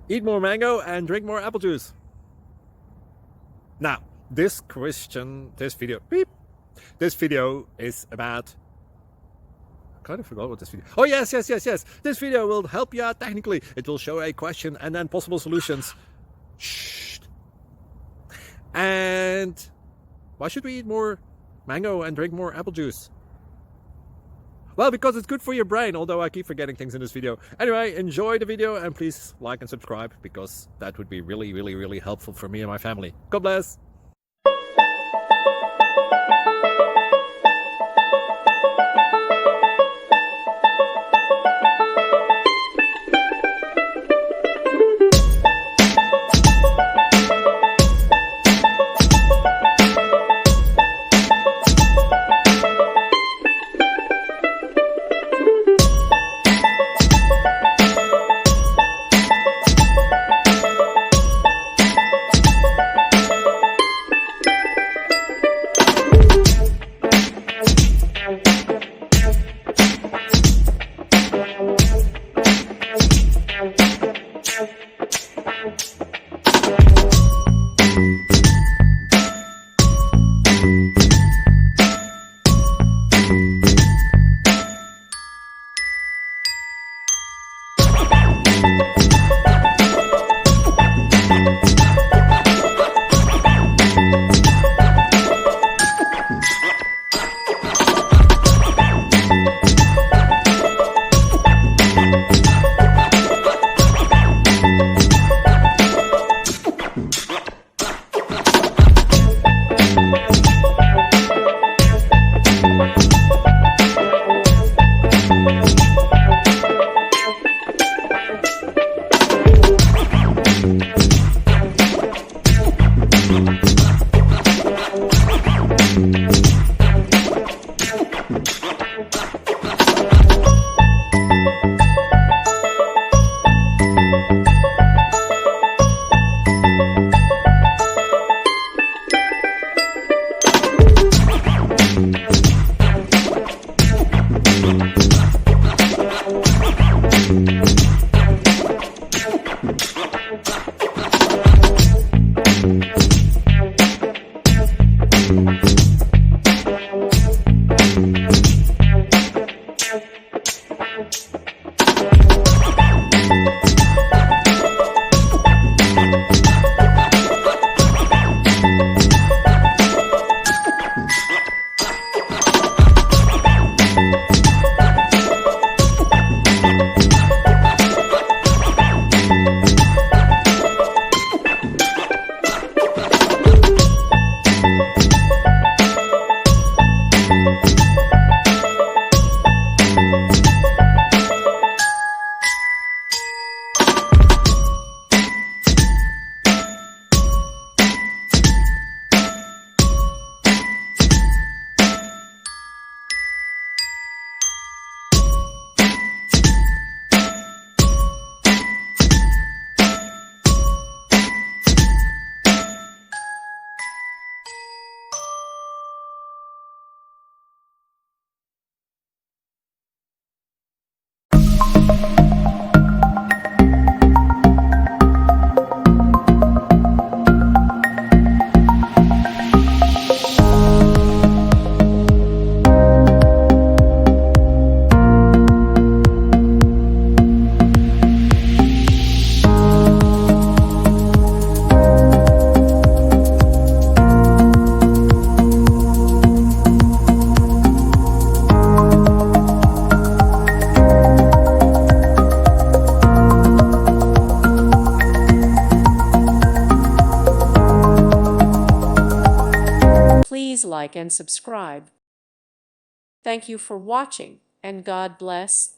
Eat more mango and drink more apple juice. Now, this video is about... I kind of forgot what this video... Oh, yes. This video will help you out technically. It will show a question and then possible solutions. Shh. And why should we eat more mango and drink more apple juice? Well, because it's good for your brain, although I keep forgetting things in this video. Anyway, enjoy the video and please like and subscribe, because that would be really helpful for me and my family. God bless! Please like and subscribe. Thank you for watching, and God bless.